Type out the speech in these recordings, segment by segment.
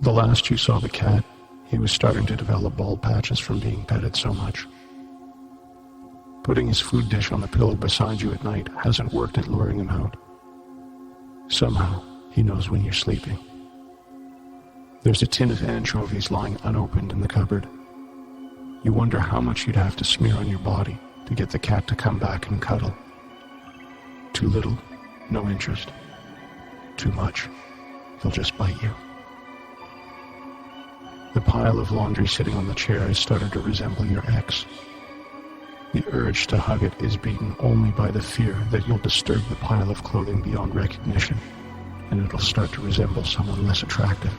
The last you saw the cat, he was starting to develop bald patches from being petted so much. Putting his food dish on the pillow beside you at night hasn't worked at luring him out. Somehow, he knows when you're sleeping. There's a tin of anchovies lying unopened in the cupboard. You wonder how much you'd have to smear on your body to get the cat to come back and cuddle. Too little, no interest. Too much, he'll just bite you. The pile of laundry sitting on the chair has started to resemble your ex. The urge to hug it is beaten only by the fear that you'll disturb the pile of clothing beyond recognition, and it'll start to resemble someone less attractive.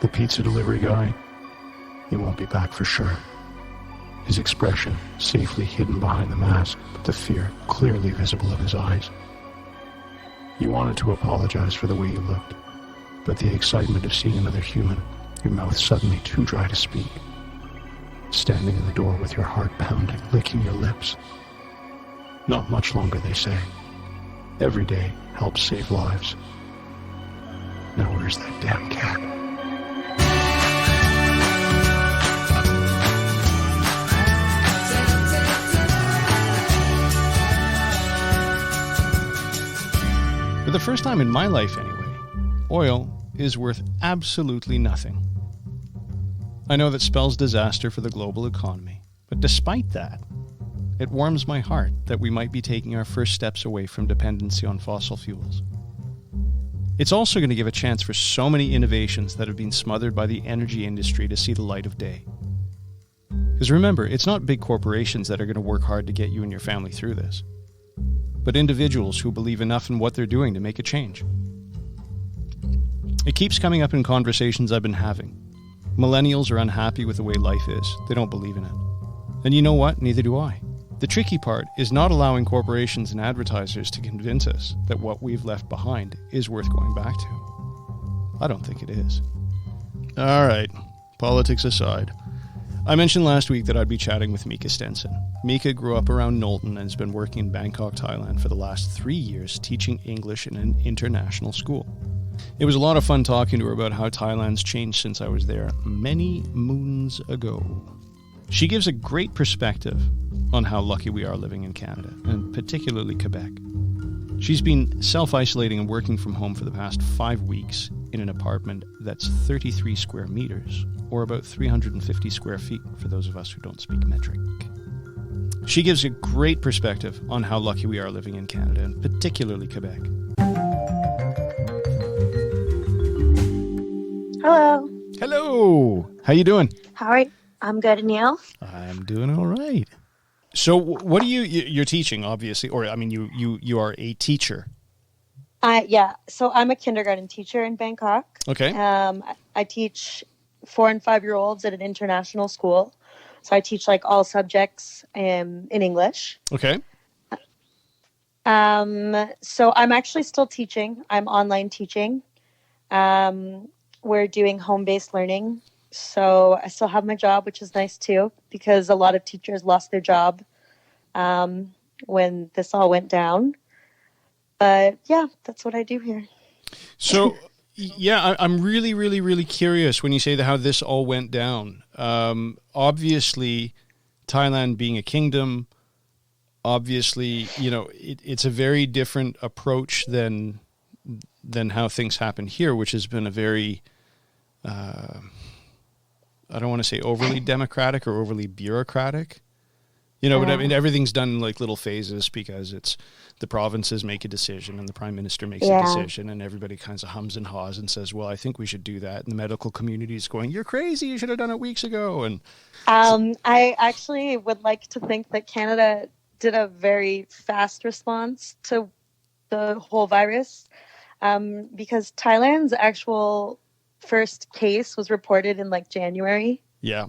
The pizza delivery guy, he won't be back for sure. His expression safely hidden behind the mask, but the fear clearly visible in his eyes. You wanted to apologize for the way you looked, but the excitement of seeing another human, your mouth suddenly too dry to speak, standing in the door with your heart pounding, licking your lips. Not much longer, they say. Every day helps save lives. Now where's that damn cat? For the first time in my life anyway, oil is worth absolutely nothing. I know that spells disaster for the global economy, but despite that, it warms my heart that we might be taking our first steps away from dependency on fossil fuels. It's also going to give a chance for so many innovations that have been smothered by the energy industry to see the light of day. Because remember, it's not big corporations that are going to work hard to get you and your family through this, but individuals who believe enough in what they're doing to make a change. It keeps coming up in conversations I've been having. Millennials are unhappy with the way life is. They don't believe in it. And you know what? Neither do I. The tricky part is not allowing corporations and advertisers to convince us that what we've left behind is worth going back to. I don't think it is. All right, politics aside. I mentioned last week that I'd be chatting with Meeca Stenson. Meeca grew up around Knowlton and has been working in Bangkok, Thailand for the last 3 years teaching English in an international school. It was a lot of fun talking to her about how Thailand's changed since I was there many moons ago. She gives a great perspective on how lucky we are living in Canada, and particularly Quebec. She's been self-isolating and working from home for the past 5 weeks in an apartment that's 33 square meters, or about 350 square feet for those of us who don't speak metric. She gives a great perspective on how lucky we are living in Canada, and particularly Quebec. Hello. Hello. How you doing? How are you? I'm good, and you? I'm doing all right. So what are you're teaching, obviously, or I mean, you are a teacher. Yeah. So I'm a kindergarten teacher in Bangkok. Okay. I teach 4 and 5-year-olds at an international school. So I teach like all subjects in English. Okay. So I'm actually still teaching. I'm online teaching. We're doing home-based learning. So I still have my job, which is nice too, because a lot of teachers lost their job when this all went down. But yeah, that's what I do here. So yeah, I'm really, really, really curious when you say how this all went down. Obviously, Thailand being a kingdom, obviously, you know, it's a very different approach than how things happen here, which has been a very, I don't want to say overly democratic or overly bureaucratic, you know, but I mean, everything's done in like little phases because it's the provinces make a decision and the prime minister makes a decision and everybody kind of hums and haws and says, well, I think we should do that. And the medical community is going, you're crazy. You should have done it weeks ago. And I actually would like to think that Canada did a very fast response to the whole virus because Thailand's actual first case was reported in like January. Yeah.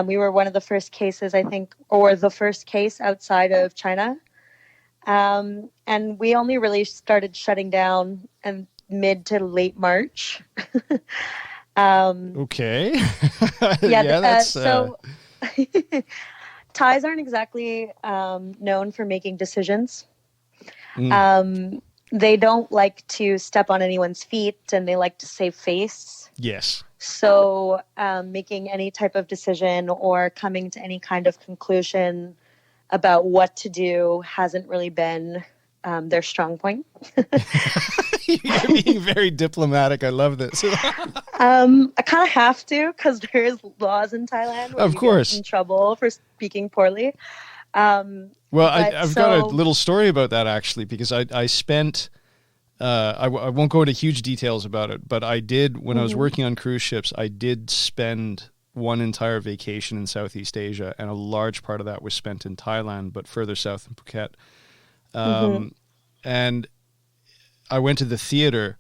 We were one of the first cases, I think, or the first case outside of China. And we only really started shutting down in mid to late March. Okay. So Thais aren't exactly known for making decisions. they don't like to step on anyone's feet, and they like to save face. Yes. So making any type of decision or coming to any kind of conclusion about what to do hasn't really been their strong point. You're being very diplomatic. I love this. I kind of have to, because there's laws in Thailand where Of you course. get in trouble for speaking poorly. Well, I've got a little story about that, actually, because I spent, I won't go into huge details about it, but I did, when I was working on cruise ships, I did spend one entire vacation in Southeast Asia, and a large part of that was spent in Thailand, but further south in Phuket. And I went to the theater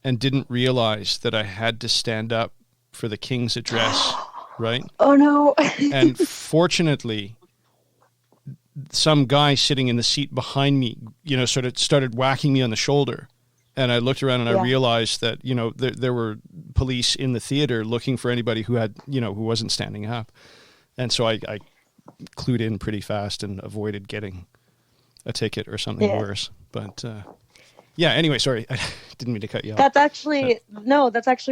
and didn't realize that I had to stand up for the King's address, right? Oh, no. And fortunately, some guy sitting in the seat behind me, sort of started whacking me on the shoulder. And I looked around and I realized that, there were police in the theater looking for anybody who had, who wasn't standing up. And so I clued in pretty fast and avoided getting a ticket or something worse. But anyway, sorry, I didn't mean to cut you off. That's actually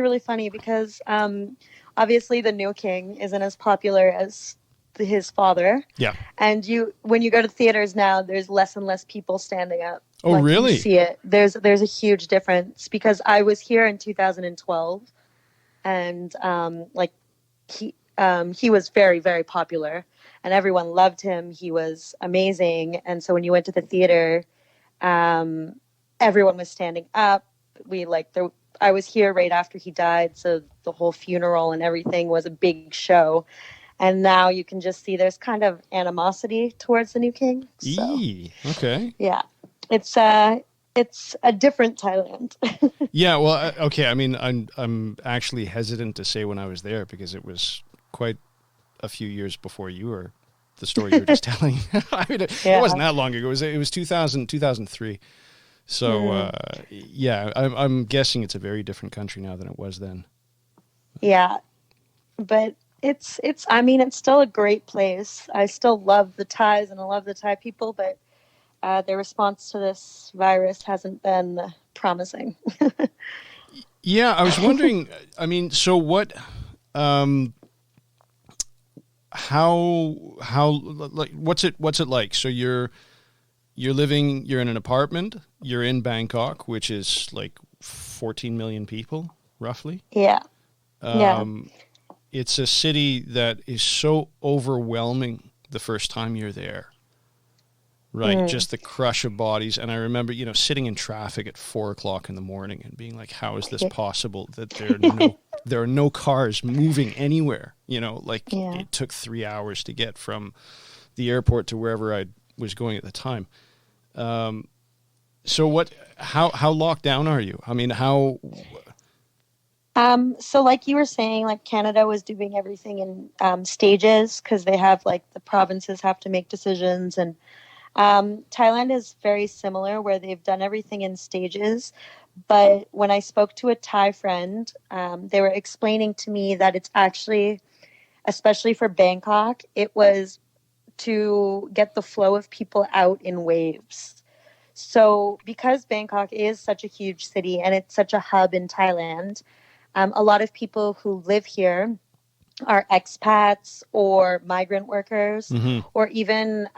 really funny, because obviously the new king isn't as popular as his father. Yeah. And when you go to theaters now, there's less and less people standing up. Oh, really? You see it. There's a huge difference, because I was here in 2012, and he was very, very popular, and everyone loved him. He was amazing. And so when you went to the theater, everyone was standing up. I was here right after he died, so the whole funeral and everything was a big show. And now you can just see there's kind of animosity towards the new king. So, okay. Yeah, it's a different Thailand. Yeah, well, okay. I mean, I'm actually hesitant to say when I was there, because it was quite a few years before the story you were just telling. I mean, it wasn't that long ago. It was 2003. So, I'm guessing it's a very different country now than it was then. Yeah, but it's still a great place. I still love the Thais, and I love the Thai people, but their response to this virus hasn't been promising. Yeah, I was wondering, I mean, so what, what's it like? So you're in an apartment, you're in Bangkok, which is like 14 million people, roughly. Yeah. It's a city that is so overwhelming the first time you're there, right? Just the crush of bodies. And I remember, sitting in traffic at 4:00 in the morning and being like, how is this possible that there are no cars moving anywhere? It took 3 hours to get from the airport to wherever I was going at the time. So how locked down are you? I mean, how... So like you were saying, like Canada was doing everything in stages, because they have the provinces have to make decisions, and Thailand is very similar, where they've done everything in stages. But when I spoke to a Thai friend, they were explaining to me that it's actually, especially for Bangkok, it was to get the flow of people out in waves. So because Bangkok is such a huge city and it's such a hub in Thailand, a lot of people who live here are expats or migrant workers, or even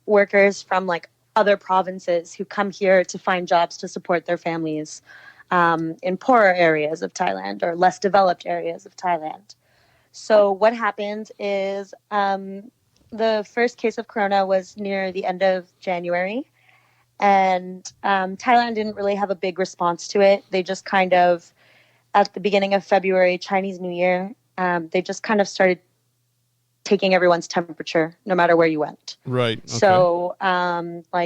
workers from other provinces who come here to find jobs to support their families in poorer areas of Thailand or less developed areas of Thailand. So what happened is the first case of corona was near the end of January, and Thailand didn't really have a big response to it. They just kind of, at the beginning of February, Chinese New Year, they just kind of started taking everyone's temperature no matter where you went. Right. Okay. So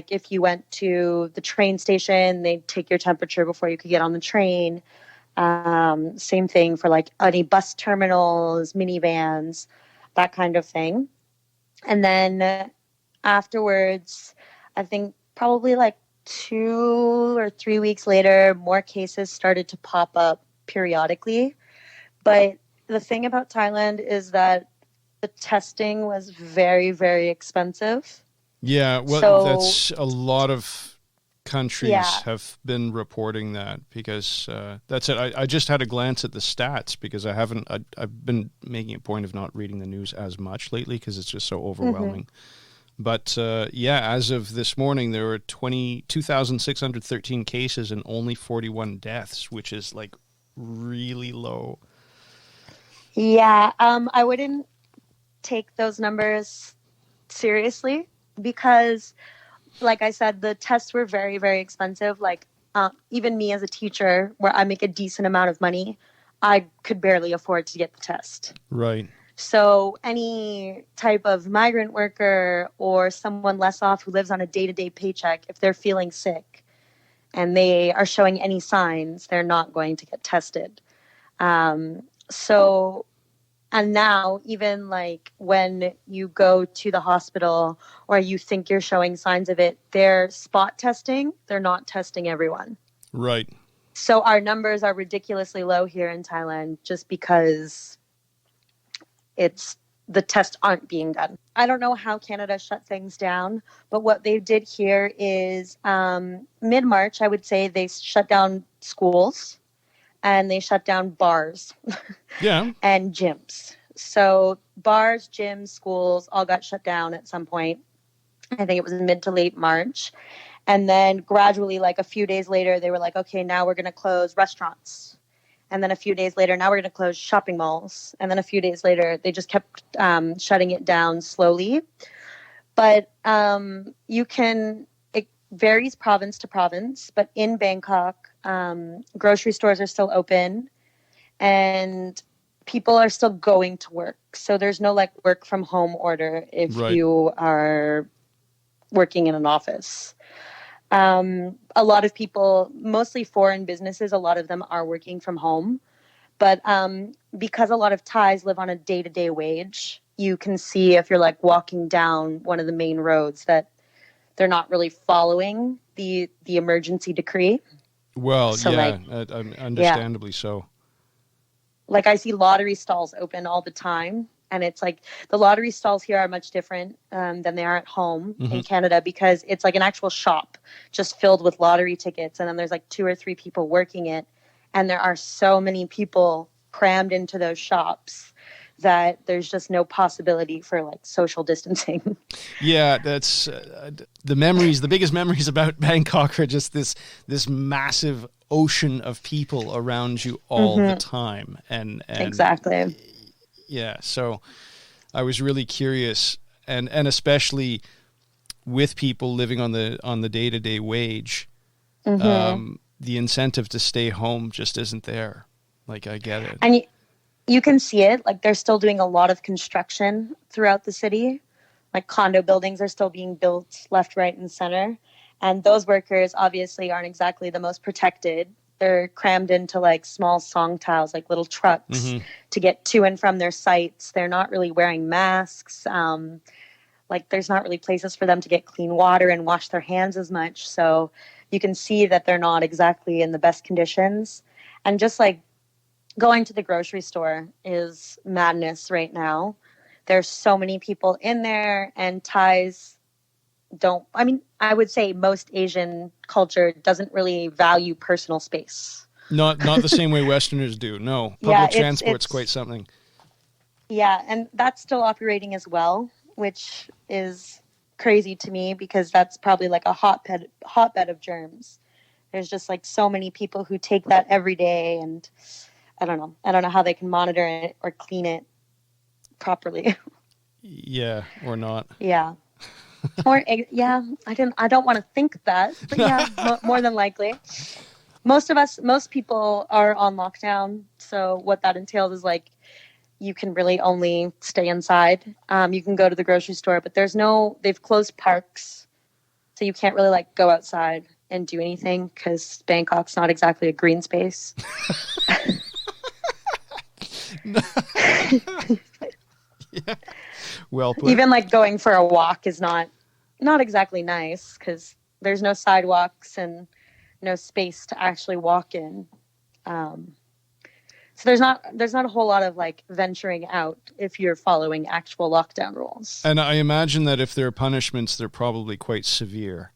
if you went to the train station, they'd take your temperature before you could get on the train. Same thing for any bus terminals, minivans, that kind of thing. And then afterwards, I think probably 2 or 3 weeks later, more cases started to pop up periodically. But the thing about Thailand is that the testing was very, very expensive. Yeah, well, that's a lot of countries Yeah. have been reporting that, because that's it. I just had a glance at the stats because I've been making a point of not reading the news as much lately because it's just so overwhelming. But as of this morning, there were 2,613 cases and only 41 deaths, which is like really low. Yeah, I wouldn't take those numbers seriously because, like I said, the tests were very, very expensive. Like, even me as a teacher, where I make a decent amount of money, I could barely afford to get the test. Right. So any type of migrant worker or someone less off who lives on a day-to-day paycheck, if they're feeling sick and they are showing any signs, they're not going to get tested. And now, even like when you go to the hospital or you think you're showing signs of it, they're spot testing. They're not testing everyone. Right. So our numbers are ridiculously low here in Thailand just because the tests aren't being done. I don't know how Canada shut things down, but what they did here is mid-March, I would say they shut down schools. And they shut down bars and gyms. So bars, gyms, schools all got shut down at some point. I think it was mid to late March. And then gradually, like a few days later, they were like, okay, now we're going to close restaurants. And then a few days later, now we're going to close shopping malls. And then a few days later, they just kept shutting it down slowly. But it varies province to province. But in Bangkok, grocery stores are still open and people are still going to work. So there's no like work from home order if you are working in an office. A lot of people, mostly foreign businesses, a lot of them are working from home. But because a lot of Thais live on a day-to-day wage, you can see if you're like walking down one of the main roads that they're not really following the emergency decree. Well, so understandably so. Like I see lottery stalls open all the time. And it's like the lottery stalls here are much different than they are at home in Canada because it's like an actual shop just filled with lottery tickets. And then there's like 2 or 3 people working it. And there are so many people crammed into those shops that there's just no possibility for like social distancing. Yeah, that's the biggest memories about Bangkok are just this massive ocean of people around you all the time. And exactly. Yeah, so I was really curious, and especially with people living on the day-to-day wage, the incentive to stay home just isn't there. Like, I get it. And you can see it. Like, they're still doing a lot of construction throughout the city. Like, condo buildings are still being built left, right, and center. And those workers obviously aren't exactly the most protected. They're crammed into like small song tiles, like little trucks to get to and from their sites. They're not really wearing masks. Like there's not really places for them to get clean water and wash their hands as much. So you can see that they're not exactly in the best conditions. And just like going to the grocery store is madness right now. There's so many people in there, and Thais I would say most Asian culture doesn't really value personal space. Not the same way Westerners do. No, public transport's quite something. Yeah, and that's still operating as well, which is crazy to me because that's probably like a hotbed of germs. There's just like so many people who take that every day, and I don't know how they can monitor it or clean it properly. Yeah, or not. Yeah. I don't want to think that, but yeah, more than likely. Most people are on lockdown. So what that entails is like, you can really only stay inside. You can go to the grocery store, but they've closed parks. So you can't really like go outside and do anything because Bangkok's not exactly a green space. Yeah. Well put. Even like going for a walk is not exactly nice because there's no sidewalks and no space to actually walk in. So there's not a whole lot of like venturing out if you're following actual lockdown rules. And I imagine that if there are punishments, they're probably quite severe.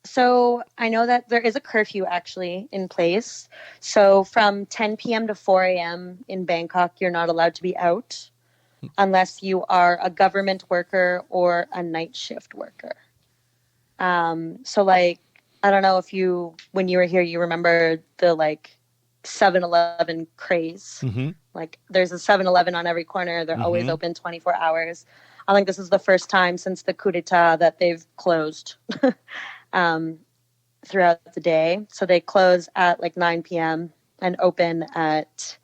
So I know that there is a curfew actually in place. So from 10 p.m. to 4 a.m. in Bangkok, you're not allowed to be out unless you are a government worker or a night shift worker. So like, I don't know if when you were here, you remember the like 7-Eleven craze. Mm-hmm. Like there's a 7-Eleven on every corner. They're always open 24 hours. I think this is the first time since the coup d'etat that they've closed throughout the day. So they close at like 9 p.m. and open at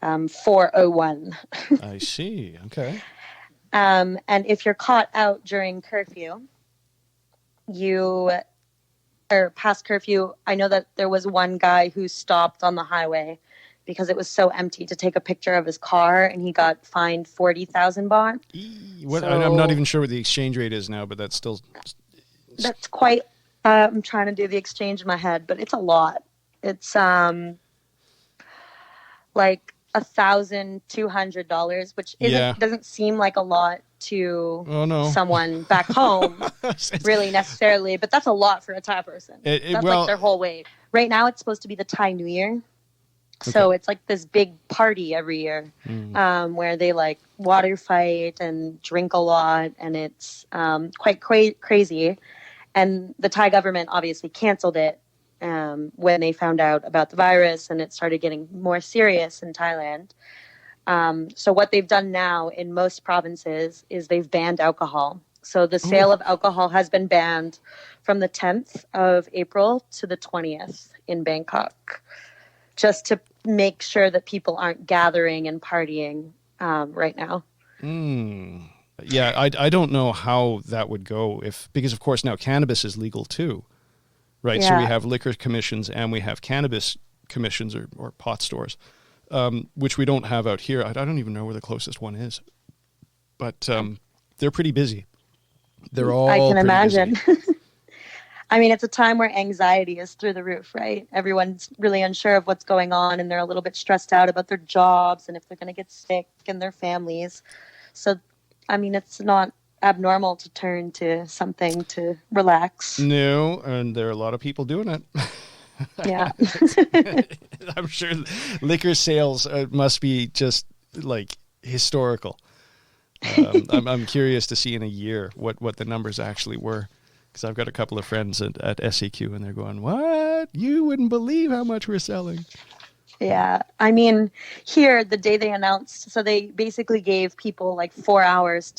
4:01. I see. Okay. And if you're caught out during curfew, or past curfew, I know that there was one guy who stopped on the highway because it was so empty to take a picture of his car, and he got fined 40,000 baht. I'm not even sure what the exchange rate is now, but that's still... That's quite... I'm trying to do the exchange in my head, but it's a lot. It's like $1,200, which doesn't seem like a lot to someone back home, really necessarily, but that's a lot for a Thai person. That's like their whole wage. Right now, it's supposed to be the Thai New Year. So it's like this big party every year where they like water fight and drink a lot, and it's quite crazy. And the Thai government obviously canceled it when they found out about the virus, and it started getting more serious in Thailand. So what they've done now in most provinces is they've banned alcohol. So the sale of alcohol has been banned from the 10th of April to the 20th in Bangkok, just to make sure that people aren't gathering and partying right now. Yeah, I don't know how that would go because of course now cannabis is legal too, right? Yeah. So we have liquor commissions and we have cannabis commissions or pot stores, which we don't have out here. I don't even know where the closest one is, but they're pretty busy. They're all I can pretty imagine. busy. I mean, it's a time where anxiety is through the roof, right? Everyone's really unsure of what's going on, and they're a little bit stressed out about their jobs and if they're going to get sick and their families. So, I mean, it's not abnormal to turn to something to relax. No, and there are a lot of people doing it. Yeah. I'm sure liquor sales must be just like historical. I'm curious to see in a year what the numbers actually were. Because I've got a couple of friends at SAQ, and they're going, "What? You wouldn't believe how much we're selling." Yeah. I mean, here, the day they announced, so they basically gave people like 4 hours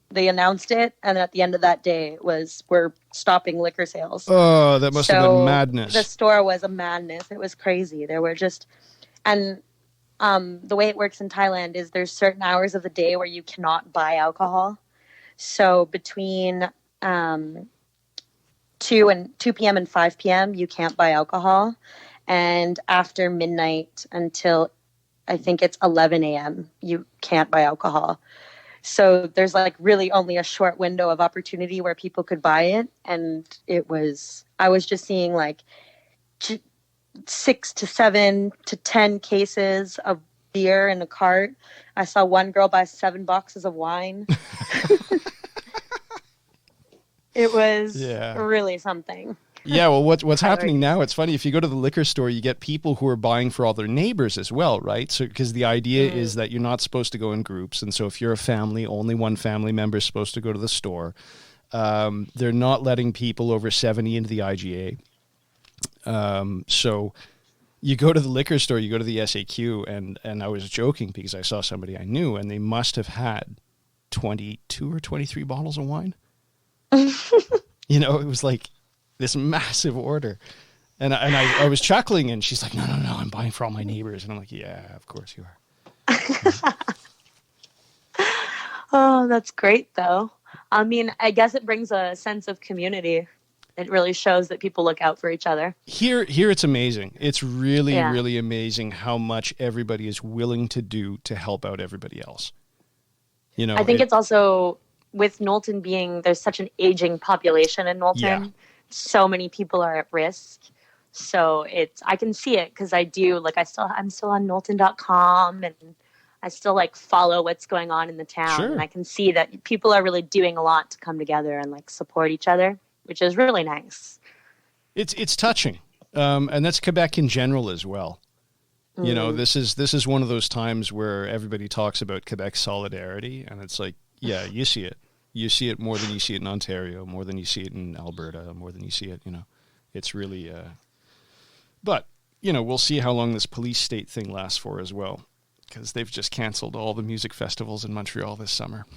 they announced it, and at the end of that day we're stopping liquor sales. Oh, that must have been madness. The store was a madness. It was crazy. There were just, and the way it works in Thailand is there's certain hours of the day where you cannot buy alcohol. So between 2 p.m. and 5 p.m. you can't buy alcohol, and after midnight until I think it's 11 a.m. you can't buy alcohol. So there's like really only a short window of opportunity where people could buy it, and I was just seeing like 6 to 7 to 10 cases of beer in a cart. I saw one girl buy 7 boxes of wine. It was really something. Yeah, well, what's happening now, it's funny, if you go to the liquor store, you get people who are buying for all their neighbors as well, right? So, because the idea is that you're not supposed to go in groups, and so if you're a family, only one family member is supposed to go to the store. They're not letting people over 70 into the IGA. So you go to the liquor store, you go to the SAQ, and I was joking because I saw somebody I knew, and they must have had 22 or 23 bottles of wine. You know, it was like this massive order. And I was chuckling, and she's like, no, I'm buying for all my neighbors. And I'm like, yeah, of course you are. Oh, that's great, though. I mean, I guess it brings a sense of community. It really shows that people look out for each other. Here it's amazing. It's really, really amazing how much everybody is willing to do to help out everybody else. You know, I think it's also with Knowlton there's such an aging population in Knowlton. Yeah. So many people are at risk. So I can see it because I do, like, I'm still on Knowlton.com, and I still like follow what's going on in the town. Sure. And I can see that people are really doing a lot to come together and like support each other. which is really nice. It's touching. And that's Quebec in general as well. You know, this is one of those times where everybody talks about Quebec solidarity, and it's like, yeah, you see it. You see it more than you see it in Ontario, more than you see it in Alberta, more than you see it, you know. It's really, but, you know, we'll see how long this police state thing lasts for as well, because they've just canceled all the music festivals in Montreal this summer.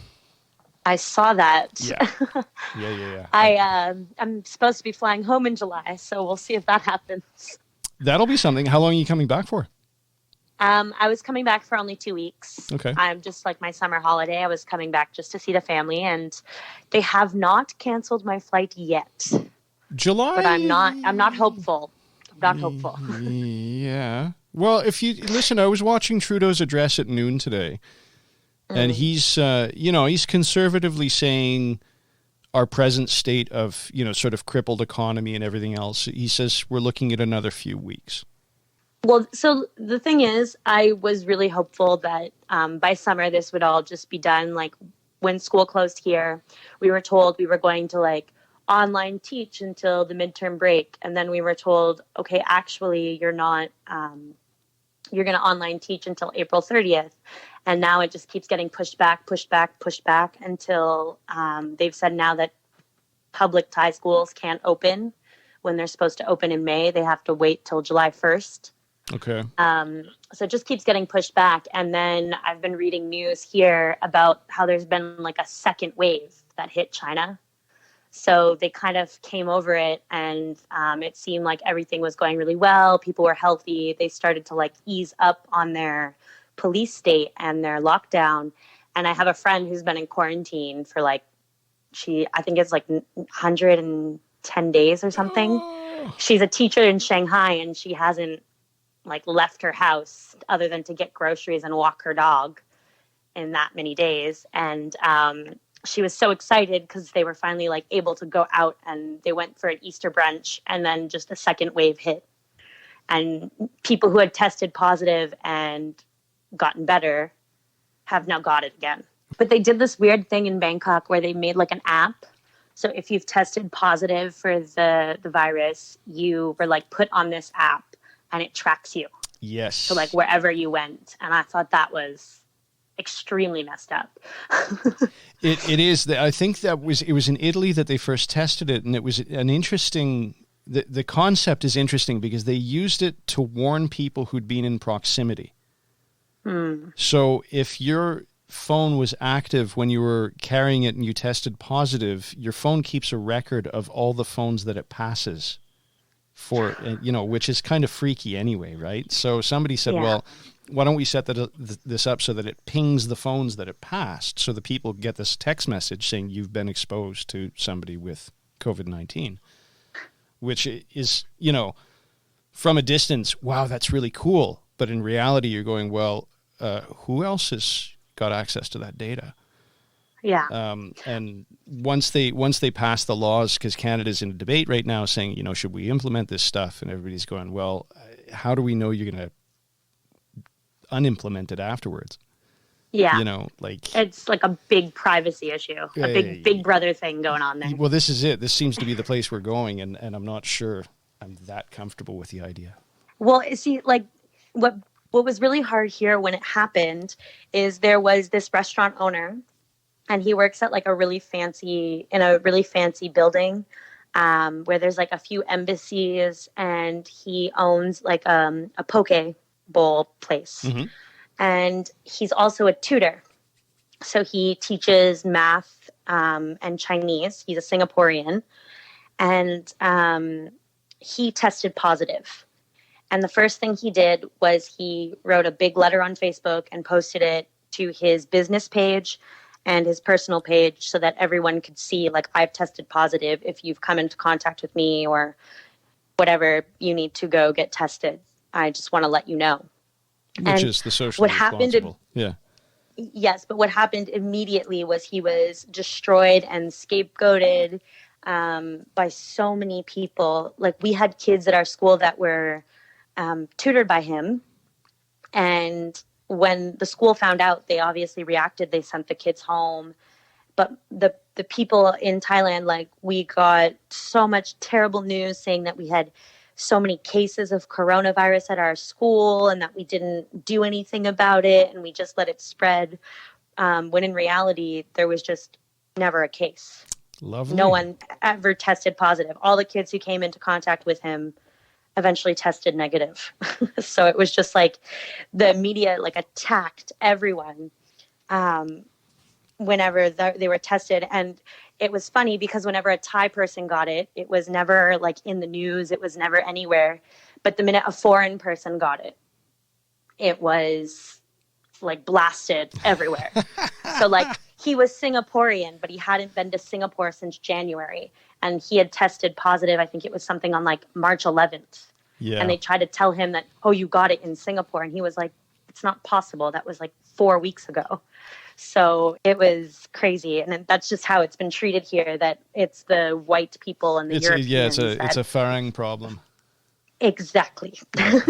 I saw that. Yeah. I'm supposed to be flying home in July, so we'll see if that happens. That'll be something. How long are you coming back for? I was coming back for only 2 weeks. Okay. I'm just like my summer holiday. I was coming back just to see the family, and they have not canceled my flight yet. July? But I'm not hopeful. I'm not hopeful. Yeah. Well, if you listen, I was watching Trudeau's address at noon today, and he's, he's conservatively saying our present state of, sort of crippled economy and everything else. He says we're looking at another few weeks. Well, so the thing is, I was really hopeful that by summer this would all just be done. Like when school closed here, we were told we were going to like online teach until the midterm break. And then we were told, okay, actually you're not, you're going to online teach until April 30th. And now it just keeps getting pushed back until they've said now that public tie schools can't open when they're supposed to open in May. They have to wait till July 1st. Okay. So it just keeps getting pushed back. And then I've been reading news here about how there's been like a second wave that hit China. So they kind of came over it, and it seemed like everything was going really well. People were healthy. They started to like ease up on their police state and their lockdown. And I have a friend who's been in quarantine for like, I think it's like 110 days or something. Oh. She's a teacher in Shanghai, and she hasn't like left her house other than to get groceries and walk her dog in that many days. And she was so excited because they were finally like able to go out, and they went for an Easter brunch, and then just a second wave hit. And people who had tested positive and gotten better have now got it again. But they did this weird thing in Bangkok where they made like an app. So if you've tested positive for the virus, you were like put on this app, and it tracks you. Yes. So like wherever you went. And I thought that was extremely messed up. It is. I think it was in Italy that they first tested it, and it was an interesting. The concept is interesting because they used it to warn people who'd been in proximity. So if your phone was active when you were carrying it and you tested positive, your phone keeps a record of all the phones that it passes for, which is kind of freaky anyway, right? So somebody said, well, why don't we set this up so that it pings the phones that it passed, so the people get this text message saying you've been exposed to somebody with COVID-19, which is, from a distance, wow, that's really cool. But in reality, you're going, well, who else has got access to that data? Yeah. And once they pass the laws, because Canada's in a debate right now saying, should we implement this stuff? And everybody's going, well, how do we know you're going to unimplement it afterwards? Yeah. Like it's like a big privacy issue, a big brother thing going on there. Well, this is it. This seems to be the place we're going, and I'm not sure I'm that comfortable with the idea. Well, see, like what was really hard here when it happened is there was this restaurant owner, and he works at like a really fancy building where there's like a few embassies, and he owns like a poke bowl place. Mm-hmm. And he's also a tutor. So he teaches math and Chinese. He's a Singaporean. And he tested positive. And the first thing he did was he wrote a big letter on Facebook and posted it to his business page and his personal page so that everyone could see, like, I've tested positive. If you've come into contact with me or whatever, you need to go get tested. I just want to let you know. Which is the socially responsible. Yeah. Yes, but what happened immediately was he was destroyed and scapegoated by so many people. Like, we had kids at our school that were tutored by him. And when the school found out, they obviously reacted. They sent the kids home. But the the people in Thailand, like, we got so much terrible news saying that we had so many cases of coronavirus at our school and that we didn't do anything about it and we just let it spread. When in reality, there was just never a case. Lovely. No one ever tested positive. All the kids who came into contact with him eventually tested negative. So it was just like the media like attacked everyone whenever they were tested. And it was funny because whenever a Thai person got it, it was never like in the news. It was never anywhere. But the minute a foreign person got it, it was like blasted everywhere. So like he was Singaporean, but he hadn't been to Singapore since January. And he had tested positive. I think it was something on like March 11th. Yeah. And they tried to tell him that, oh, you got it in Singapore. And he was like, it's not possible. That was like 4 weeks ago. So it was crazy. And that's just how it's been treated here, that it's the white people and the Europeans. Yeah, it's a Farang problem. Exactly.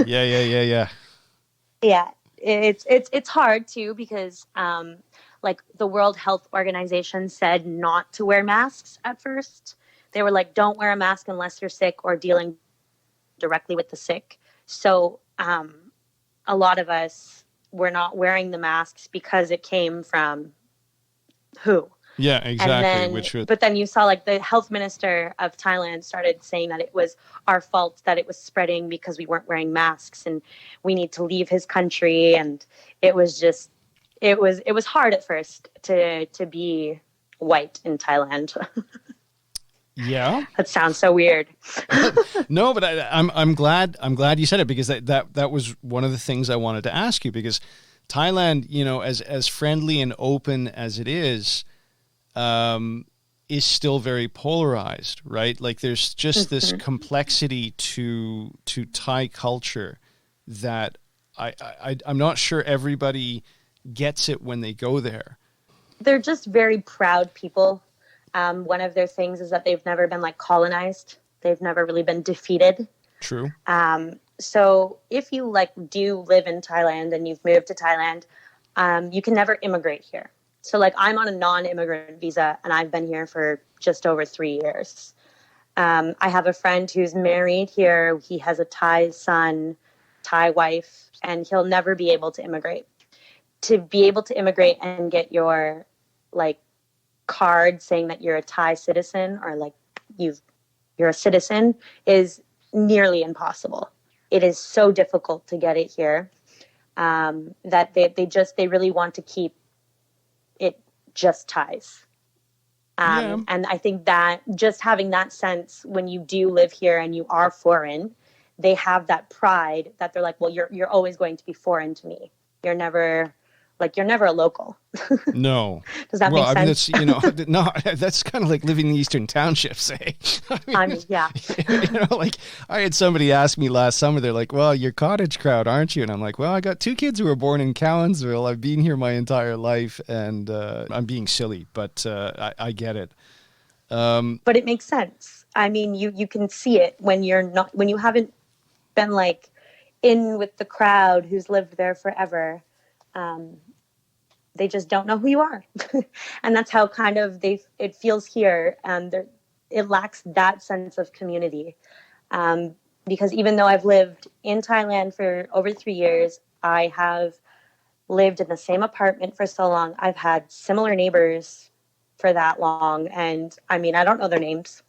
Yeah. Yeah. It's hard too because like the World Health Organization said not to wear masks at first. They were like, don't wear a mask unless you're sick or dealing directly with the sick. So a lot of us were not wearing the masks because it came from WHO. Yeah, exactly. But then you saw like the health minister of Thailand started saying that it was our fault that it was spreading because we weren't wearing masks and we need to leave his country. And it was just, it was hard at first to be white in Thailand. Yeah, that sounds so weird. No, but I'm glad you said it, because that was one of the things I wanted to ask you, because Thailand, you know, as friendly and open as it is still very polarized, right? Like there's just this complexity to Thai culture that I'm not sure everybody gets it when they go there. They're just very proud people. One of their things is that they've never been like colonized. They've never really been defeated. True. So if you like do live in Thailand and you've moved to Thailand, you can never immigrate here. So like I'm on a non-immigrant visa and I've been here for just over 3 years. I have a friend who's married here. He has a Thai son, Thai wife, and he'll never be able to immigrate. To be able to immigrate and get your like card saying that you're a Thai citizen or like you're a citizen is nearly impossible. It is so difficult to get it here that they really want to keep it just Thais. And I think that just having that sense when you do live here and you are foreign, they have that pride that they're like, well, you're always going to be foreign to me. You're never a local. No. Does that make sense? I mean, that's, you know, no, that's kind of like living in the Eastern Townships, eh? I mean, yeah. You know, like I had somebody ask me last summer, they're like, well, you're cottage crowd, aren't you? And I'm like, well, I got 2 kids who were born in Cowansville. I've been here my entire life, and I'm being silly, but I get it. But it makes sense. I mean, you can see it when you haven't been like in with the crowd who's lived there forever. They just don't know who you are. And that's how kind of it feels here. It lacks that sense of community. Because even though I've lived in Thailand for over 3 years, I have lived in the same apartment for so long. I've had similar neighbors for that long. And I mean, I don't know their names.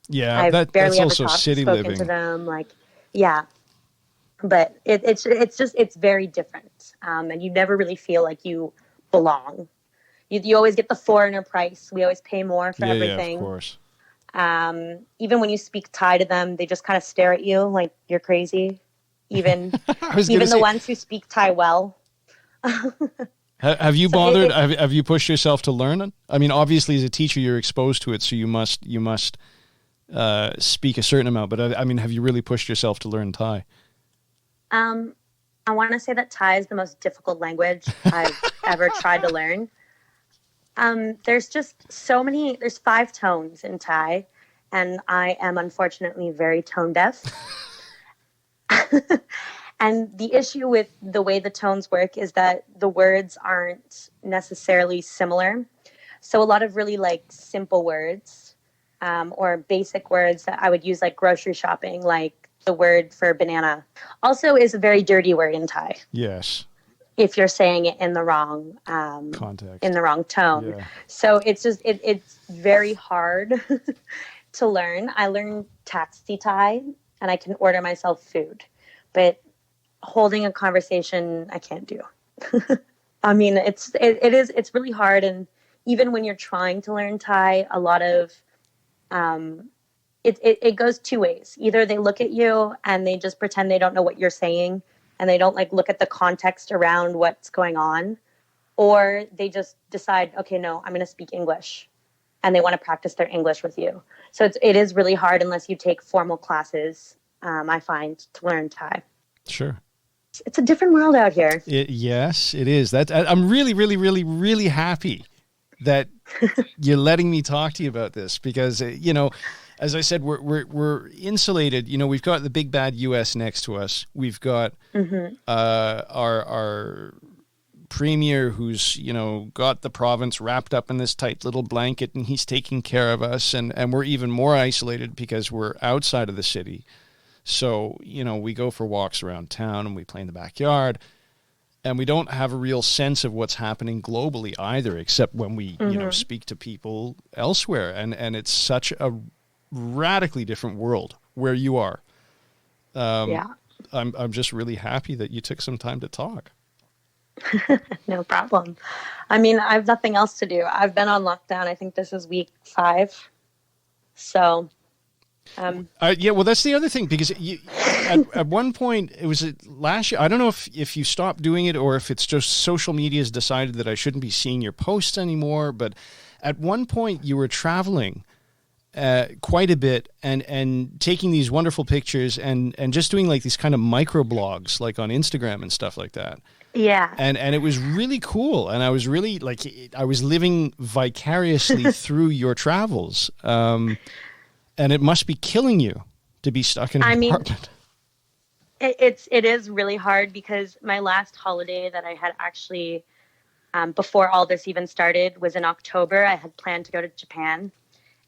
Yeah, I've barely that's ever also city spoken living to them. Like, yeah. But it's very different. And you never really feel like you belong. You always get the foreigner price. We always pay more for everything. Yeah, of course. Even when you speak Thai to them, they just kind of stare at you like you're crazy. Even the ones who speak Thai well. Have you bothered? Have you pushed yourself to learn it? I mean, obviously, as a teacher, you're exposed to it, so you must speak a certain amount. But I mean, have you really pushed yourself to learn Thai? I want to say that Thai is the most difficult language I've ever tried to learn. There's just so many, there's 5 tones in Thai, and I am unfortunately very tone deaf. And the issue with the way the tones work is that the words aren't necessarily similar. So a lot of really like simple words, or basic words that I would use like grocery shopping, like the word for banana also is a very dirty word in Thai. Yes. If you're saying it in the wrong Context. in the wrong tone. Yeah. So it's just it's very hard to learn. I learned taxi Thai and I can order myself food, but holding a conversation I can't do. I mean, it's really hard, and even when you're trying to learn Thai, a lot of it goes two ways. Either they look at you and they just pretend they don't know what you're saying and they don't like look at the context around what's going on, or they just decide, okay, no, I'm going to speak English, and they want to practice their English with you. So it is really hard unless you take formal classes, I find, to learn Thai. Sure. It's a different world out here. Yes, it is. I'm really, really, really, really happy that you're letting me talk to you about this because, you know, as I said, we're insulated. You know, we've got the big bad U.S. next to us. We've got our premier who's, you know, got the province wrapped up in this tight little blanket, and he's taking care of us. And we're even more isolated because we're outside of the city. So, you know, we go for walks around town and we play in the backyard, and we don't have a real sense of what's happening globally either, except when we, you know, speak to people elsewhere. And it's such a radically different world where you are. Yeah. I'm just really happy that you took some time to talk. No problem. I mean, I have nothing else to do. I've been on lockdown. I think this is week 5. So, yeah, well, that's the other thing, because at one point, it was last year, I don't know if you stopped doing it or if it's just social media has decided that I shouldn't be seeing your posts anymore, but at one point you were traveling quite a bit and taking these wonderful pictures and just doing like these kind of micro blogs like on Instagram and stuff like that. yeah. And it was really cool. And I was really like, I was living vicariously through your travels. And it must be killing you to be stuck in an apartment. It is really hard because my last holiday that I had actually, before all this even started, was in October. I had planned to go to Japan,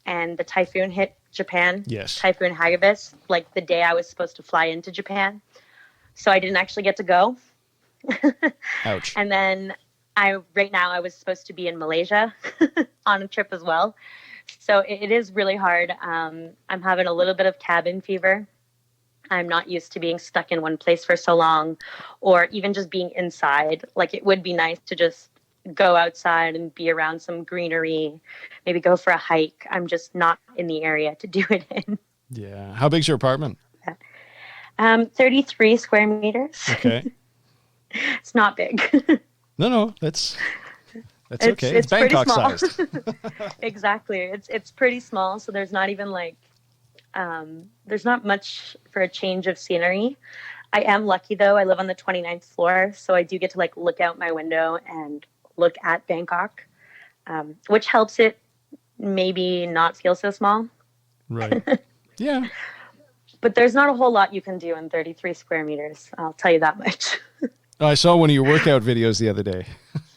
and the typhoon hit Japan. Yes. Typhoon Hagibis, like the day I was supposed to fly into Japan. So I didn't actually get to go. Ouch. And then right now I was supposed to be in Malaysia on a trip as well. So it is really hard. I'm having a little bit of cabin fever. I'm not used to being stuck in one place for so long, or even just being inside. Like, it would be nice to just go outside and be around some greenery, maybe go for a hike. I'm just not in the area to do it in. Yeah. How big's your apartment? 33 square meters. Okay. It's not big. No, that's okay. It's Bangkok sized. Exactly. It's pretty small, so there's not even like there's not much for a change of scenery. I am lucky though. I live on the 29th floor, so I do get to like look out my window and look at Bangkok, which helps it maybe not feel so small. Right. Yeah. But there's not a whole lot you can do in 33 square meters. I'll tell you that much. I saw one of your workout videos the other day.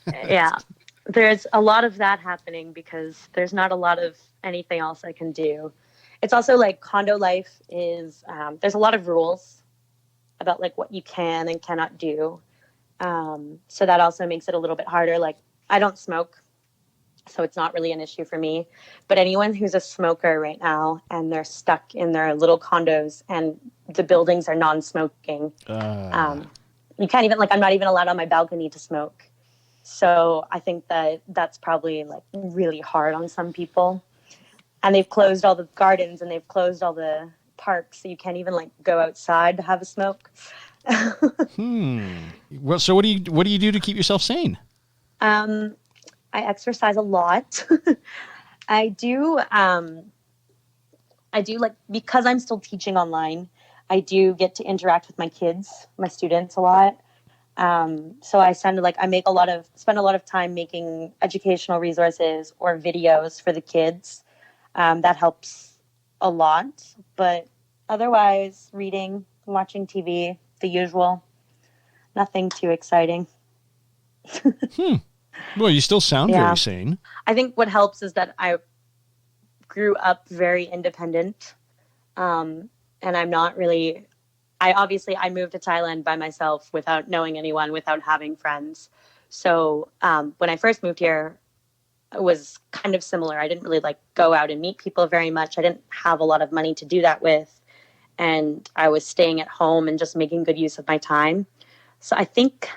Yeah. There's a lot of that happening because there's not a lot of anything else I can do. It's also like condo life is, there's a lot of rules about like what you can and cannot do. So that also makes it a little bit harder. Like, I don't smoke, so it's not really an issue for me. But anyone who's a smoker right now and they're stuck in their little condos and the buildings are non-smoking, you can't even, like, I'm not even allowed on my balcony to smoke. So I think that's probably like really hard on some people. And they've closed all the gardens and they've closed all the parks, so you can't even like go outside to have a smoke. Well, so what do you do to keep yourself sane? I exercise a lot. I do like, because I'm still teaching online, I do get to interact with my kids, my students a lot. So I spend a lot of time making educational resources or videos for the kids. That helps a lot, but otherwise reading, watching TV, the usual, nothing too exciting. Well, you still sound Yeah. very sane. I think what helps is that I grew up very independent. And I'm not really, I moved to Thailand by myself without knowing anyone, without having friends. So when I first moved here, it was kind of similar. I didn't really like go out and meet people very much. I didn't have a lot of money to do that with. And I was staying at home and just making good use of my time. So I think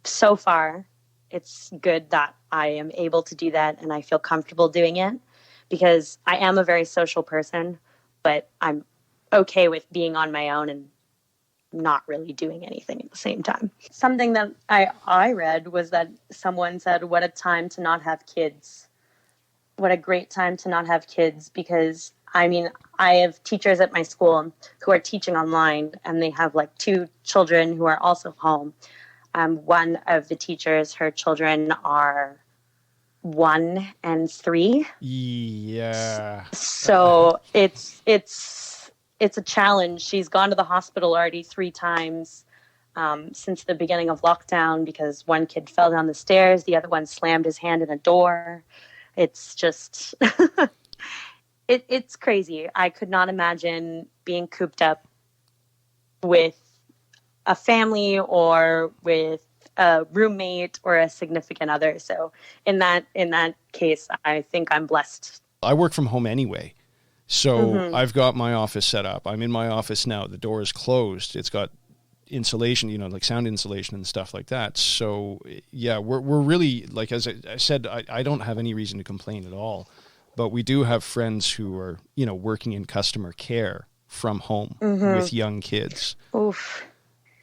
so far it's good that I am able to do that and I feel comfortable doing it because I am a very social person, but I'm okay with being on my own and not really doing anything at the same time. Something that I read was that someone said, what a time to not have kids. What a great time to not have kids, because I mean, I have teachers at my school who are teaching online and they have like 2 children who are also home. One of the teachers, her children are 1 and 3. Yeah. So it's a challenge. She's gone to the hospital already 3 times since the beginning of lockdown because one kid fell down the stairs, the other one slammed his hand in a door. It's just, it's crazy. I could not imagine being cooped up with a family or with a roommate or a significant other. So in that case, I think I'm blessed. I work from home anyway. So I've got my office set up. I'm in my office now. The door is closed. It's got insulation, like sound insulation and stuff like that. So yeah, we're really, like, as I said, I don't have any reason to complain at all, but we do have friends who are, working in customer care from home with young kids. Oof.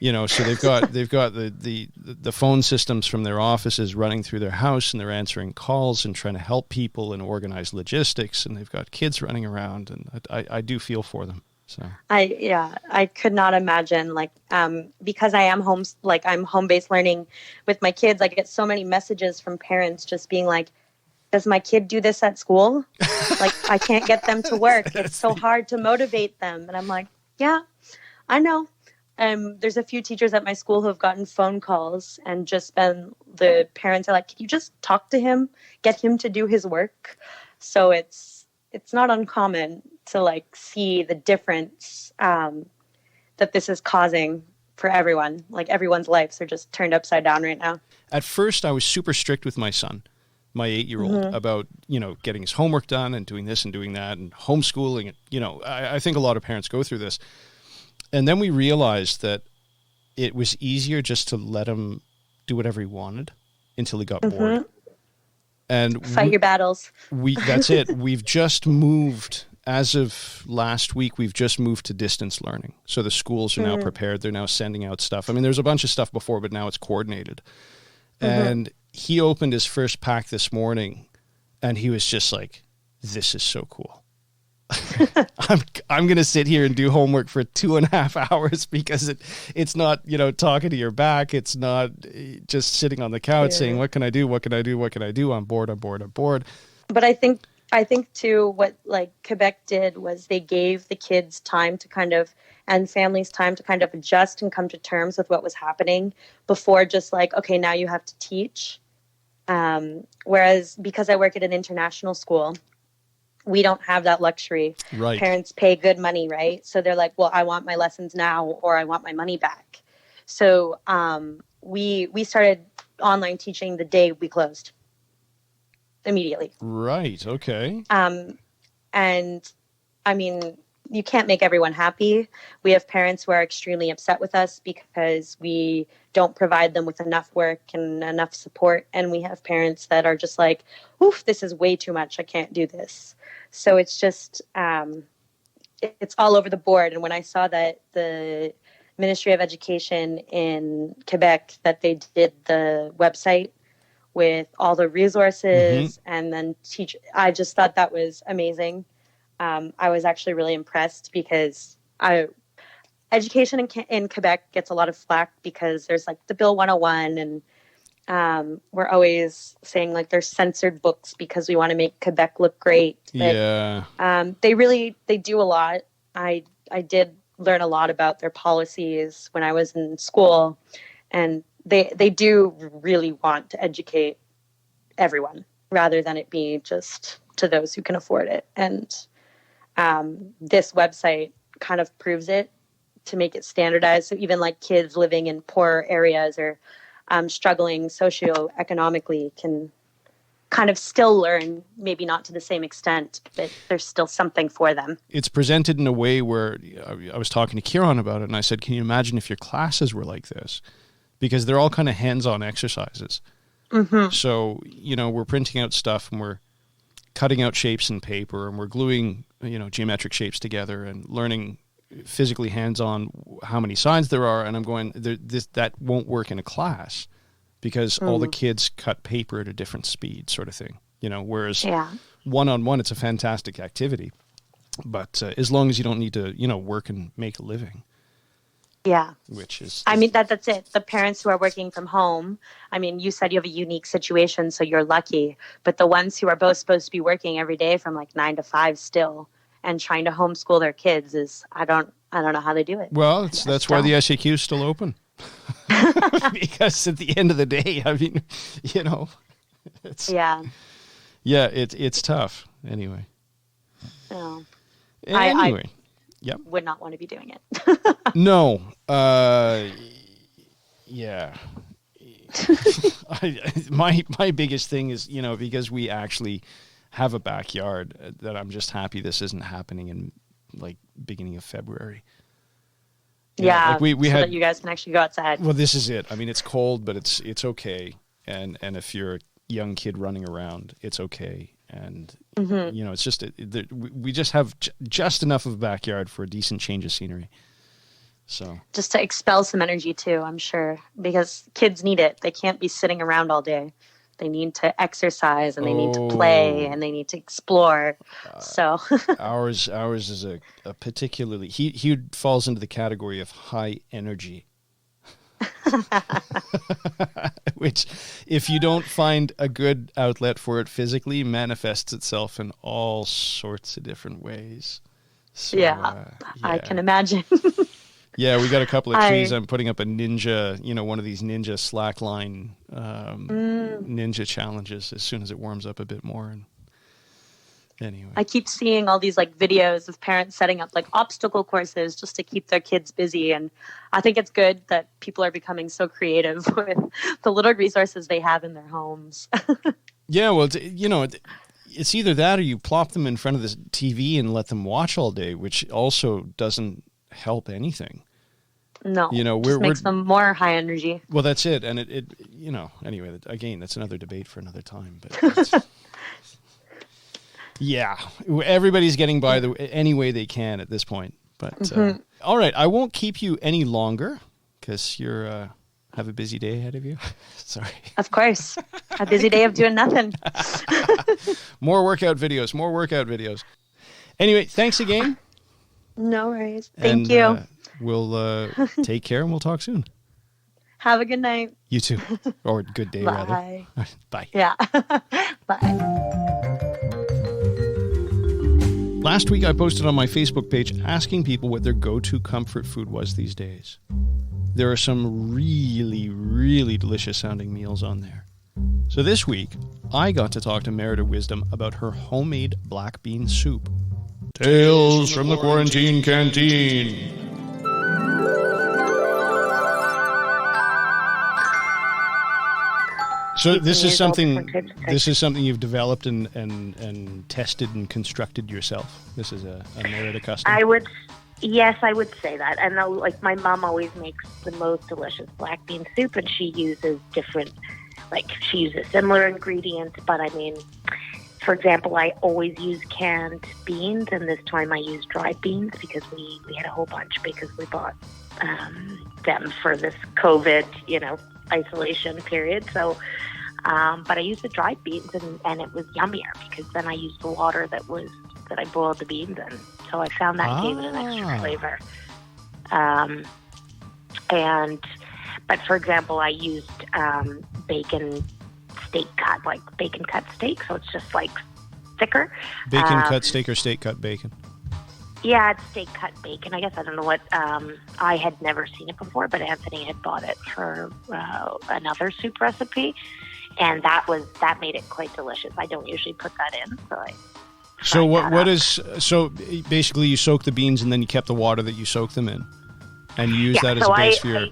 So they've got the phone systems from their offices running through their house, and they're answering calls and trying to help people and organize logistics, and they've got kids running around, and I do feel for them. So I could not imagine, because I am I'm home-based learning with my kids. I get so many messages from parents just being like, does my kid do this at school? Like, I can't get them to work. It's so hard to motivate them. And I'm like, yeah, I know. There's a few teachers at my school who have gotten phone calls and just the parents are like, can you just talk to him, get him to do his work? So it's not uncommon to see the difference that this is causing for everyone. Like, everyone's lives are just turned upside down right now. At first, I was super strict with my son, my 8-year-old, about, getting his homework done and doing this and doing that and homeschooling. I think a lot of parents go through this. And then we realized that it was easier just to let him do whatever he wanted until he got bored. And fight your battles. That's it. We've just moved, as of last week, we've just moved to distance learning. So the schools are now prepared. They're now sending out stuff. I mean, there's a bunch of stuff before, but now it's coordinated. And he opened his first pack this morning and he was just like, this is so cool. I'm going to sit here and do homework for 2.5 hours because it's not, talking to your back. It's not just sitting on the couch saying, what can I do? What can I do? What can I do? I'm bored. But I think too, what Quebec did was they gave the kids time to and families time to kind of adjust and come to terms with what was happening before just okay, now you have to teach. Whereas because I work at an international school, we don't have that luxury. Right. Parents pay good money, right? So they're like, well, I want my lessons now or I want my money back. So we started online teaching the day we closed. Immediately. Right. Okay. And I mean, you can't make everyone happy. We have parents who are extremely upset with us because we don't provide them with enough work and enough support. And we have parents that are just like, oof, this is way too much. I can't do this. So it's just, it's all over the board. And when I saw that the Ministry of Education in Quebec, that they did the website with all the resources and then teach, I just thought that was amazing. I was actually really impressed because education in Quebec gets a lot of flack because there's the Bill 101 and we're always saying there's censored books because we want to make Quebec look great. But, they do a lot. I did learn a lot about their policies when I was in school, and they do really want to educate everyone rather than it be just to those who can afford it. And this website kind of proves it to make it standardized. So even like kids living in poor areas or struggling socioeconomically can kind of still learn, maybe not to the same extent, but there's still something for them. It's presented in a way where I was talking to Kieran about it, and I said, can you imagine if your classes were like this? Because they're all kind of hands-on exercises. Mm-hmm. So, we're printing out stuff and we're cutting out shapes in paper and we're gluing, geometric shapes together and learning physically hands-on how many sides there are. And I'm going, that won't work in a class because all the kids cut paper at a different speed sort of thing, whereas one-on-one, it's a fantastic activity. But as long as you don't need to, work and make a living. Yeah. Which is... I mean, that's it. The parents who are working from home, I mean, you said you have a unique situation, so you're lucky. But the ones who are both supposed to be working every day from like 9 to 5 still and trying to homeschool their kids is, I don't know how they do it. Well, that's why the SAQ is still open. Because at the end of the day, I mean, it's... Yeah, it's tough. Anyway. Oh. Anyway. Yep. Would not want to be doing it. No. Yeah. My biggest thing is, because we actually have a backyard, that I'm just happy this isn't happening in like beginning of February. Like we so had, that you guys can actually go outside. Well, this is it. I mean, it's cold, but it's okay. And if you're a young kid running around, it's okay. And, it's just, we just have just enough of a backyard for a decent change of scenery. So just to expel some energy too, I'm sure, because kids need it. They can't be sitting around all day. They need to exercise and they need to play and they need to explore. So ours is a particularly, he falls into the category of high energy. Which, if you don't find a good outlet for it physically, manifests itself in all sorts of different ways. So, I can imagine. Yeah, we got a couple of trees. I'm putting up a ninja, one of these ninja slackline ninja challenges as soon as it warms up a bit more. And anyway, I keep seeing all these like videos of parents setting up like obstacle courses just to keep their kids busy. And I think it's good that people are becoming so creative with the little resources they have in their homes. Yeah, well, it's either that or you plop them in front of the TV and let them watch all day, which also doesn't help anything. No, just makes them more high energy. Well, that's it. And it anyway, again, that's another debate for another time. But yeah, everybody's getting by any way they can at this point. But all right, I won't keep you any longer because you're have a busy day ahead of you. Sorry. Of course, a busy day of doing nothing. More workout videos. Anyway, thanks again. No worries. Thank you. We'll take care and we'll talk soon. Have a good night. You too. Or good day, rather. Bye. Bye. Yeah. Bye. Last week I posted on my Facebook page asking people what their go-to comfort food was these days. There are some really, really delicious sounding meals on there. So this week, I got to talk to Mérida Wisdom about her homemade black bean soup. Tales from the Quarantine Canteen. So this is something you've developed and tested and constructed yourself. This is a Mérida custom. I would say that. And like my mom always makes the most delicious black bean soup, and she uses similar ingredients. But I mean, for example, I always use canned beans, and this time I used dried beans because we had a whole bunch because we bought them for this COVID, isolation period. So, but I used the dried beans, and it was yummier because then I used the water that I boiled the beans in. So I found that gave it an extra flavor. But for example, I used bacon cut steak, so it's just like thicker. Bacon cut steak or steak cut bacon? Yeah, it's steak cut bacon. I guess I don't know what. I had never seen it before, but Anthony had bought it for another soup recipe, And that made it quite delicious. I don't usually put that in, so basically you soak the beans and then you kept the water that you soaked them in, and you use that as a base for your.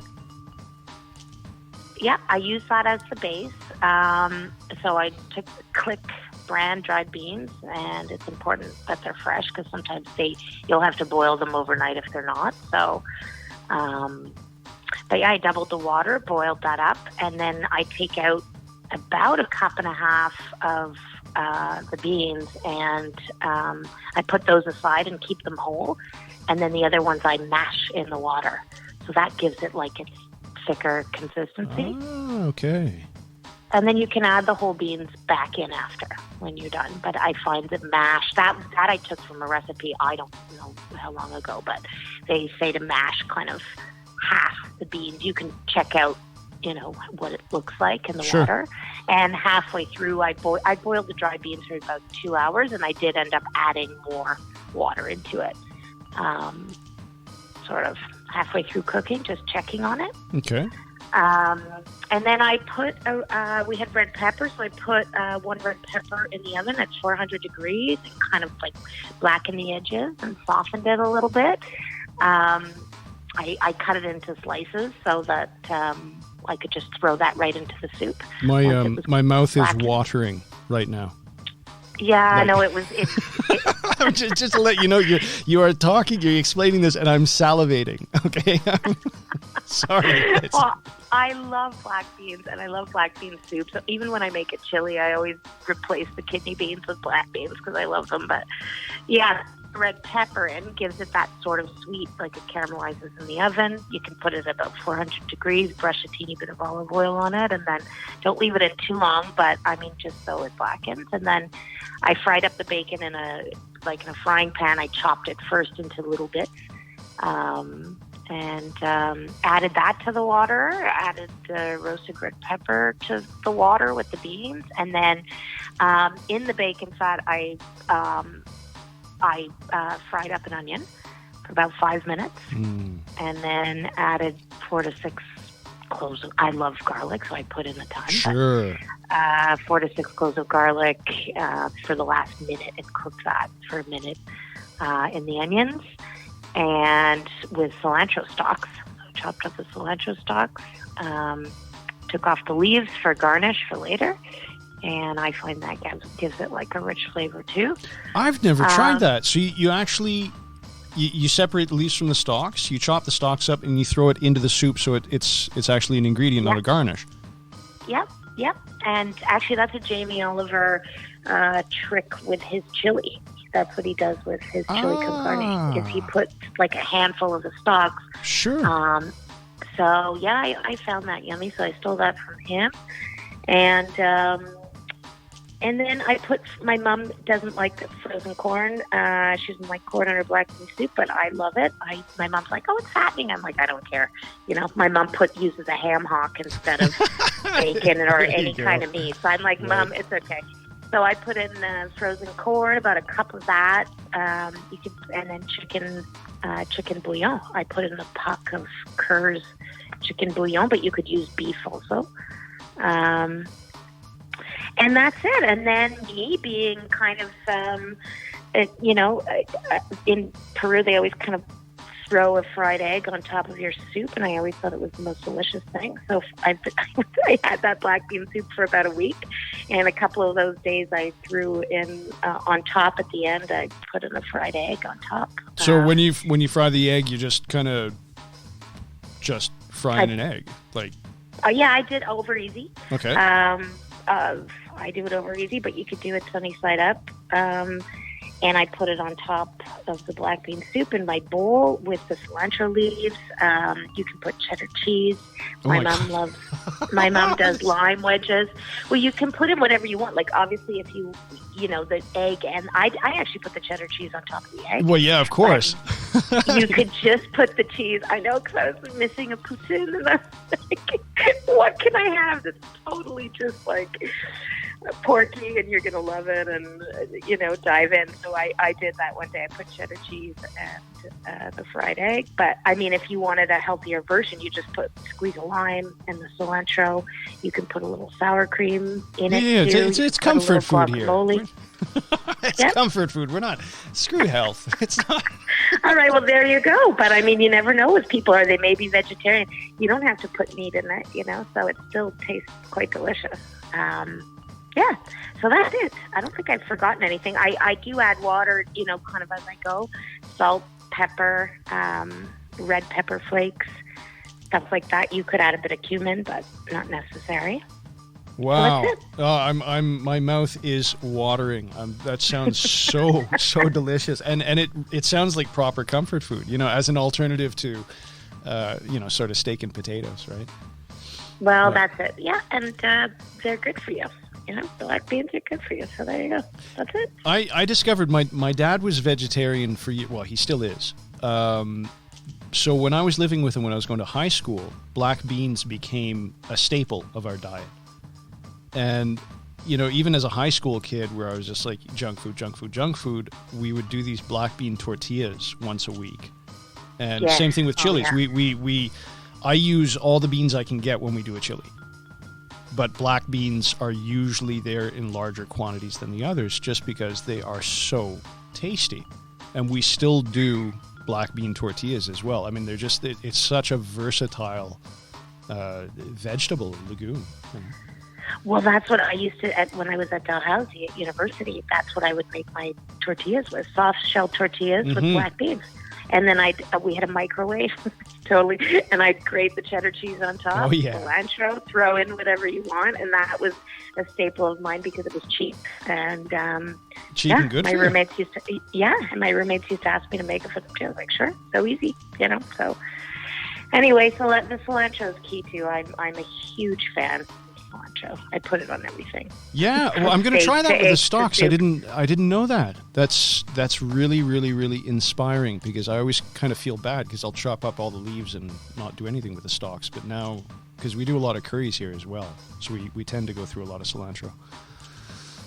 I use that as the base. So I took the Click brand dried beans, and it's important that they're fresh because sometimes you'll have to boil them overnight if they're not. So, but yeah, I doubled the water, boiled that up, and then I take out about a cup and a half of the beans, and I put those aside and keep them whole. And then the other ones I mash in the water. So that gives it like its thicker consistency. Oh, okay. And then you can add the whole beans back in after when you're done. But I find that mash, that I took from a recipe, I don't know how long ago, but they say to mash kind of half the beans. You can check out, what it looks like in the water. And halfway through, I boiled the dry beans for about 2 hours, and I did end up adding more water into it. Sort of halfway through cooking, just checking on it. Okay. And then I put, we had red pepper, so I put 1 red pepper in the oven at 400 degrees and kind of like blackened the edges and softened it a little bit. I cut it into slices so that I could just throw that right into the soup. My mouth is watering right now. Yeah, I know it was. just to let you know, you are talking, you're explaining this, and I'm salivating. Okay, sorry. Well, I love black beans, and I love black bean soup. So even when I make it chili, I always replace the kidney beans with black beans because I love them. But yeah, red pepper in gives it that sort of sweet, like it caramelizes in the oven. You can put it at about 400 degrees, brush a teeny bit of olive oil on it, and then don't leave it in too long, but I mean just so it blackens. And then I fried up the bacon in a frying pan. I chopped it first into little bits, and added that to the water, added the roasted red pepper to the water with the beans, and then in the bacon fat, I fried up an onion for about 5 minutes, and then added 4 to 6 cloves of, I love garlic, so I put in a ton. Sure. But, 4 to 6 cloves of garlic for the last minute, and cook that for a minute in the onions, and with cilantro stalks. So chopped up the cilantro stalks, took off the leaves for garnish for later. And I find that gives it like a rich flavor too. I've never tried that. So you actually you separate the leaves from the stalks. You chop the stalks up and you throw it into the soup, so it's actually an ingredient, not a garnish. Yep. And actually, that's a Jamie Oliver trick with his chili. That's what he does with his chili con carne. Is he puts like a handful of the stalks. Sure. So yeah, I found that yummy. So I stole that from him. And then I put, my mom doesn't like frozen corn. She doesn't like corn on her black bean soup, but I love it. My mom's like, oh, it's fattening. I'm like, I don't care. My mom uses a ham hock instead of bacon or any kind of meat. So I'm like, Mom, it's okay. So I put in frozen corn, about a cup of that. And then chicken bouillon. I put in a puck of Kerr's chicken bouillon, but you could use beef also. And that's it. And then me being kind of, in Peru, they always kind of throw a fried egg on top of your soup, and I always thought it was the most delicious thing. So I had that black bean soup for about a week, and a couple of those days I threw in on top at the end. I put in a fried egg on top. So when you fry the egg, you just kind of just frying an egg, like. Yeah, I did over easy. Okay. I do it over easy, but you could do it sunny side up. And I put it on top of the black bean soup in my bowl with the cilantro leaves. You can put cheddar cheese. My mom does lime wedges. Well, you can put in whatever you want. Like, obviously, if the egg, and I actually put the cheddar cheese on top of the egg. Well, yeah, of course. You could just put the cheese. I know, because I was missing a poutine, and I was like, what can I have that's totally just like porky, and you're going to love it, and, dive in. So I did that one day. I put cheddar cheese and the fried egg. But, I mean, if you wanted a healthier version, you just squeeze a lime and the cilantro. You can put a little sour cream in it, too. It's comfort food here. It's Yep. comfort food. We're not... Screw health. It's not... All right, well, there you go. But, I mean, you never know with people. Or they may be vegetarian. You don't have to put meat in it, so it still tastes quite delicious. Yeah, so that's it. I don't think I've forgotten anything. I do add water, kind of as I go. Salt, pepper, red pepper flakes, stuff like that. You could add a bit of cumin, but not necessary. Wow. So that's it. My mouth is watering. That sounds so delicious. And it sounds like proper comfort food, as an alternative to, sort of steak and potatoes, right? Well, that's it. Yeah, and they're good for you. Black beans are good for you. So there you go. That's it. I discovered my dad was vegetarian for years. Well, he still is. So when I was living with him when I was going to high school, black beans became a staple of our diet. And, even as a high school kid where I was just like junk food, we would do these black bean tortillas once a week. And yes. Same thing with chilies. Yeah. I use all the beans I can get when we do a chili. But black beans are usually there in larger quantities than the others just because they are so tasty. And we still do black bean tortillas as well. I mean, it's such a versatile vegetable legume. Well, that's what I used to, when I was at Dalhousie at university, that's what I would make my tortillas with, soft shell tortillas with black beans. And then we had a microwave, totally, and I'd grate the cheddar cheese on top, cilantro, throw in whatever you want, and that was a staple of mine because it was cheap. And cheap and good my for you. roommates used to, and my roommates used to ask me to make it for them too. I was like, sure, so easy, so. Anyway, so the cilantro is key too. I'm a huge fan of cilantro. I put it on everything. Yeah, well, I'm going to try that with the stocks. I didn't know that. That's really, really, really inspiring because I always kind of feel bad because I'll chop up all the leaves and not do anything with the stalks. But now, because we do a lot of curries here as well, so we tend to go through a lot of cilantro.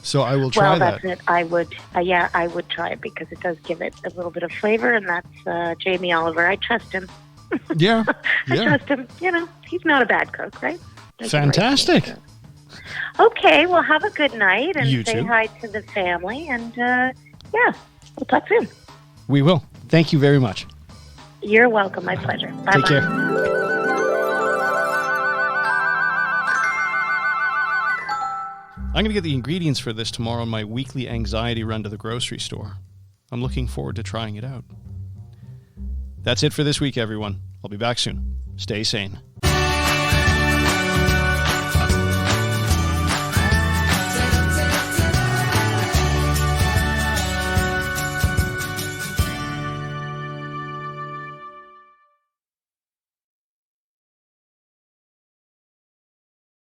So I will try that. Well, that's it. I would try it because it does give it a little bit of flavor, and that's Jamie Oliver. I trust him. Yeah. I trust him. He's not a bad cook, right? Fantastic. Okay, well, have a good night and You say too. hi to the family. And, we'll talk soon. We will. Thank you very much. You're welcome. My pleasure. Bye-bye. Take care. I'm going to get the ingredients for this tomorrow on my weekly anxiety run to the grocery store. I'm looking forward to trying it out. That's it for this week, everyone. I'll be back soon. Stay sane.